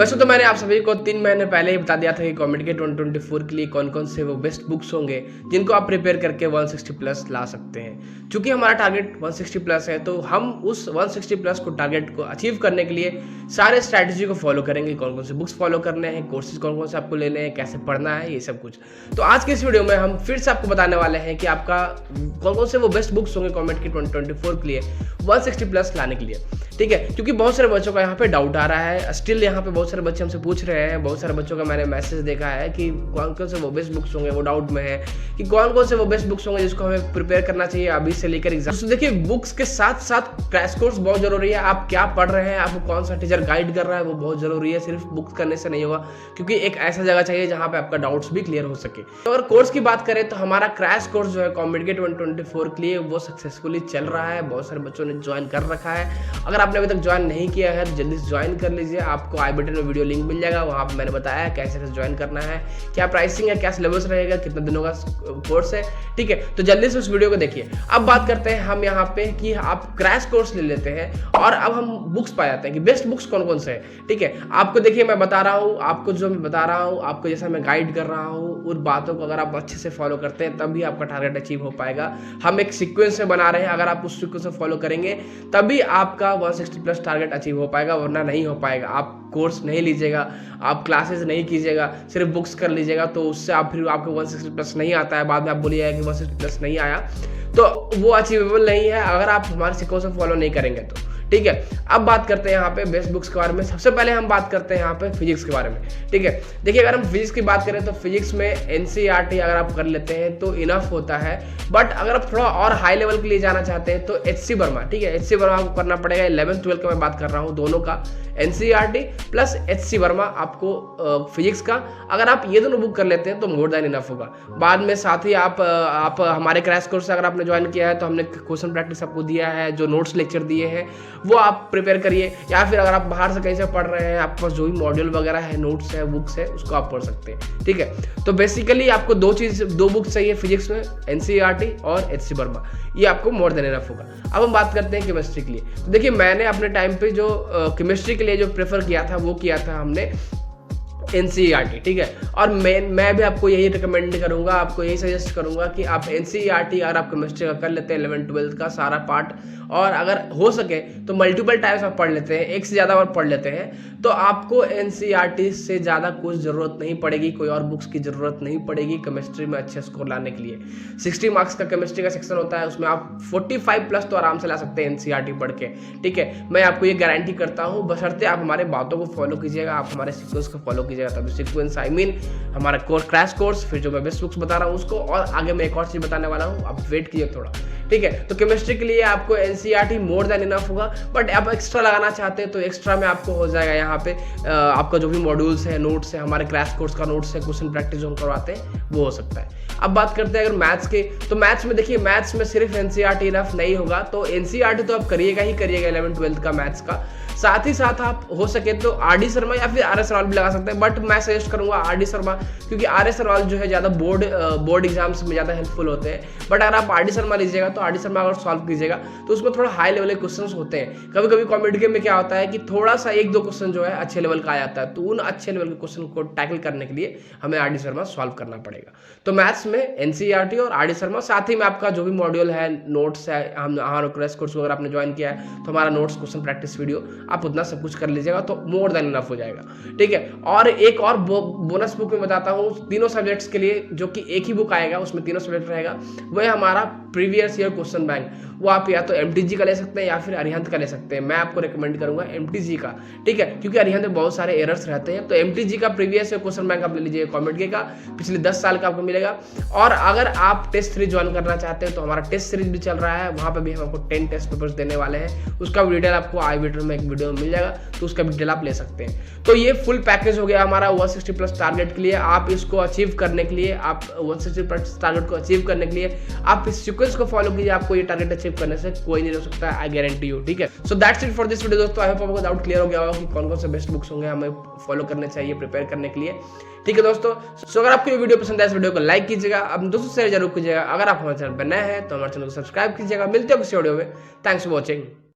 वैसे तो मैंने आप सभी को 3 महीने पहले ही बता दिया था कि कॉमेडी के 2024 के लिए कौन-कौन से वो बेस्ट बुक्स होंगे, जिनको आप प्रिपेयर करके 160 प्लस ला सकते हैं। चूँकि हमारा टारगेट 160 प्लस है, तो हम उस 160 प्लस को टारगेट को अचीव करने के लिए सारे स्ट्रैटेजी को फॉलो करेंगे। कौन-कौन से बुक्स फॉलो करने हैं, कोर्सेज़ कौन-कौन से आपको लेने हैं, कैसे पढ़ना है, ये सब कुछ। तो आज के इस वीडियो में हम फिर से आपको बताने वाले हैं कि आपका कौन-कौन से वो बेस्ट बुक्स होंगे कॉमेडी के 2024 के लिए 160 प्लस लाने के लिए। ठीक है, क्योंकि बहुत सारे बच्चों का यहाँ पे डाउट आ रहा है, स्टिल यहाँ पे बहुत सारे बच्चे हमसे पूछ रहे हैं, बहुत सारे बच्चों का मैंने मैसेज देखा है कि कौन कौन से वो बेस्ट बुक्स होंगे, वो डाउट में है कि कौन कौन से वो बेस्ट बुक्स होंगे जिसको हमें प्रिपेयर करना चाहिए अभी से लेकर एग्जाम। तो देखिए, बुक्स के साथ साथ क्रैश कोर्स बहुत जरूरी है। आप क्या पढ़ रहे हैं, आपको कौन सा टीचर गाइड कर रहा है, वो बहुत जरूरी है। सिर्फ बुक्स करने से नहीं होगा, क्योंकि एक ऐसा जगह चाहिए जहाँ पे आपका डाउट्स भी क्लियर हो सके। तो अगर कोर्स की बात करें तो हमारा क्रैश कोर्स जो है कॉमेडी के 2024 के लिए वो सक्सेसफुली चल रहा है। बहुत सारे बच्चों ने ज्वाइन कर रखा है। अगर आपने अभी तक ज्वाइन नहीं किया है तो जल्दी से ज्वाइन कर लीजिए। आपको आई बटन में वीडियो लिंक मिल जाएगा, वहाँ पे मैंने बताया कैसे कैसे ज्वाइन करना है, क्या प्राइसिंग है, क्या सिलेबस रहेगा, कितने दिनों का कोर्स है। ठीक है, तो जल्दी से उस वीडियो को देखिए। अब बात करते हैं हम यहाँ पे कि आप क्रैश कोर्स ले लेते हैं और अब हम बुक्स पा जाते हैं कि बेस्ट बुक्स कौन कौन से हैं। ठीक है, आपको देखिए मैं बता रहा हूँ, आपको जो मैं बता रहा हूँ, आपको जैसा मैं गाइड कर रहा हूँ, उन बातों को अगर आप अच्छे से फॉलो करते हैं तभी आपका टारगेट अचीव हो पाएगा। हम एक सीक्वेंस में बना रहे हैं, अगर आप उस सीक्वेंस से फॉलो करेंगे तभी आपका 160 प्लस टारगेट अचीव हो पाएगा, वरना नहीं हो पाएगा। आप कोर्स नहीं लीजिएगा, आप क्लासेस नहीं कीजिएगा, सिर्फ बुक्स कर लीजिएगा, तो उससे आप फिर आपको 160 प्लस नहीं आता है, बाद में आप बोलिएगा कि 160 प्लस नहीं आया, तो वो अचीवेबल नहीं है अगर आप हमारे सीक्वेंस को फॉलो नहीं करेंगे तो। ठीक है, अब बात करते हैं यहाँ पे बेस्ट बुक्स के बारे में। सबसे पहले हम बात करते हैं यहाँ पे फिजिक्स के बारे में। ठीक है, देखिए अगर हम फिजिक्स की बात करें तो फिजिक्स में एनसीईआरटी अगर आप कर लेते हैं तो इनफ होता है। बट अगर आप थोड़ा और हाई लेवल के लिए जाना चाहते हैं तो एचसी वर्मा, ठीक है, एचसी वर्मा आपको करना पड़ेगा। 11th-12th का मैं बात कर रहा हूँ, दोनों का, एनसीईआरटी प्लस एचसी वर्मा आपको फिजिक्स का। अगर आप ये दोनों बुक कर लेते हैं तो मोर देन इनफ होगा। बाद में साथ ही आप हमारे क्रैश कोर्स से अगर आपने ज्वाइन किया है तो हमने क्वेश्चन प्रैक्टिस आपको दिया है, जो नोट्स लेक्चर दिए हैं वो आप प्रिपेयर करिए, या फिर अगर आप बाहर से कहीं से पढ़ रहे हैं, आपके पास जो भी मॉड्यूल वगैरह है, नोट्स है, बुक्स है, उसको आप पढ़ सकते हैं। ठीक है, तो बेसिकली आपको दो बुक्स चाहिए फिजिक्स में, एनसीईआरटी और एचसी वर्मा, ये आपको मोर देन इनफ होगा। अब हम बात करते हैं केमिस्ट्री के लिए। तो देखिए, मैंने अपने टाइम पे जो केमिस्ट्री के लिए जो प्रेफर किया था वो किया था हमने एनसीईआरटी। ठीक है, और मैं भी आपको यही रिकमेंड करूंगा, आपको यही सजेस्ट करूंगा कि आप एनसीईआरटी अगर आप केमिस्ट्री का कर लेते हैं 11th-12th का सारा पार्ट, और अगर हो सके तो मल्टीपल टाइम्स आप पढ़ लेते हैं, एक से ज़्यादा बार पढ़ लेते हैं, तो आपको एनसीईआरटी से ज़्यादा कुछ ज़रूरत नहीं पड़ेगी, कोई और बुक्स की ज़रूरत नहीं पड़ेगी केमिस्ट्री में अच्छे स्कोर लाने के लिए। 60 मार्क्स का केमिस्ट्री का सेक्शन होता है, उसमें आप 45 प्लस तो आराम से ला सकते हैं एनसीईआरटी पढ़ के। ठीक है, मैं आपको ये गारंटी करता हूँ, बशर्ते आप हमारे बातों को फॉलो कीजिएगा, आप हमारे सीक्वेंस को फॉलो कीजिएगा, तभी सीक्वेंस आई मीन हमारा क्रैश कोर्स, फिर जो मैं बेस्ट बुक्स बता रहा हूँ उसको, और आगे मैं एक और चीज़ बताने वाला हूँ, आप वेट कीजिए थोड़ा। ठीक है, तो केमिस्ट्री के लिए आपको एनसीईआरटी मोर देन इनफ होगा, बट आप एक्स्ट्रा लगाना चाहते हैं तो एक्स्ट्रा में आपको हो जाएगा यहाँ पे आपका जो भी मॉड्यूल्स है, नोट्स है, हमारे क्रैश कोर्स का नोट्स है, क्वेश्चन प्रैक्टिस जो हम करवाते हैं वो हो सकता है। अब बात करते हैं अगर मैथ्स के, तो मैथ्स में देखिए, मैथ्स में सिर्फ एनसीईआरटी इनफ नहीं होगा, तो एनसीईआरटी तो आप करिएगा ही करिएगा 11th-12th का मैथ्स का। साथ ही साथ आप हो सके तो आरडी शर्मा या फिर आर एस सवाल भी लगा सकते हैं, बट मैं सजेस्ट करूंगा आरडी शर्मा, क्योंकि आर एस सवाल जो है ज़्यादा बोर्ड एग्जाम्स में ज़्यादा हेल्पफुल होते हैं। बट अगर आप आरडी शर्मा लीजिएगा तो आरडी शर्मा अगर सॉल्व कीजिएगा तो उसमें थोड़ा हाई लेवल के क्वेश्चन होते हैं। कभी कभी कॉमेडी गेम में क्या होता है कि थोड़ा सा 1-2 क्वेश्चन जो है अच्छे लेवल का आ जाता है, तो उन अच्छे लेवल के क्वेश्चन को टैकल करने के लिए हमें आरडी शर्मा सॉल्व करना पड़ेगा। तो मैथ्स में एनसीईआरटी और आरडी शर्मा, साथ ही में आपका जो भी मॉड्यूल है, नोट्स है, हमारा क्रैश कोर्स अगर आपने ज्वाइन किया है तो हमारा नोट्स, क्वेश्चन प्रैक्टिस वीडियो, आप उतना सब कुछ कर लीजिएगा तो मोर देन इनफ हो जाएगा। ठीक है, और एक और बोनस बुक में बताता हूँ तीनों सब्जेक्ट्स के लिए, जो कि एक ही बुक आएगा, उसमें तीनों सब्जेक्ट रहेगा, वो है हमारा प्रीवियस ईयर क्वेश्चन बैंक। वो आप या तो एमटीजी का ले सकते हैं या फिर अरिहंत का ले सकते हैं। मैं आपको रिकमेंड करूंगा एमटीजी का। ठीक है, क्योंकि अरिहंत में बहुत सारे एरर्स रहते हैं, तो एमटीजी का प्रीवियस ईयर क्वेश्चन बैंक आप ले लीजिए, कॉमेडी का पिछले 10 साल का आपको मिलेगा। और अगर आप टेस्ट सीरीज ज्वाइन करना चाहते हैं तो हमारा टेस्ट सीरीज भी चल रहा है, वहाँ पर भी हम आपको 10 टेस्ट पेपर्स देने वाले हैं, उसका डिटेल आपको आई वीडियो में एक वीडियो में मिल जाएगा, तो उसका भी डिटेल आप ले सकते हैं। तो ये फुल पैकेज हो गया हमारा 160 प्लस टारगेट के लिए। आप इसको अचीव करने के लिए, आप 160 प्लस टारगेट को अचीव करने के लिए आप इस सीक्वेंस को फॉलो कीजिए, आपको ये टारगेट अचीव करने से कोई नहीं रोक सकता, आई गारंटी यू। ठीक है, so that's it for this video दोस्तों। आई होप आपको डाउट क्लियर हो गया होगा कि कौन कौन से बेस्ट बुक्स होंगे हमें फॉलो करने चाहिए प्रिपेयर करने के लिए। ठीक है दोस्तों, सो अगर आपको ये वीडियो पसंद है, इस वीडियो को लाइक कीजिएगा, अपने दोस्तों से जरूर कीजिएगा। अगर आप हमारे चैनल पर नए हैं तो हमारे चैनल को सब्सक्राइब कीजिएगा। मिलते हो किसी वीडियो में। Thanks for watching.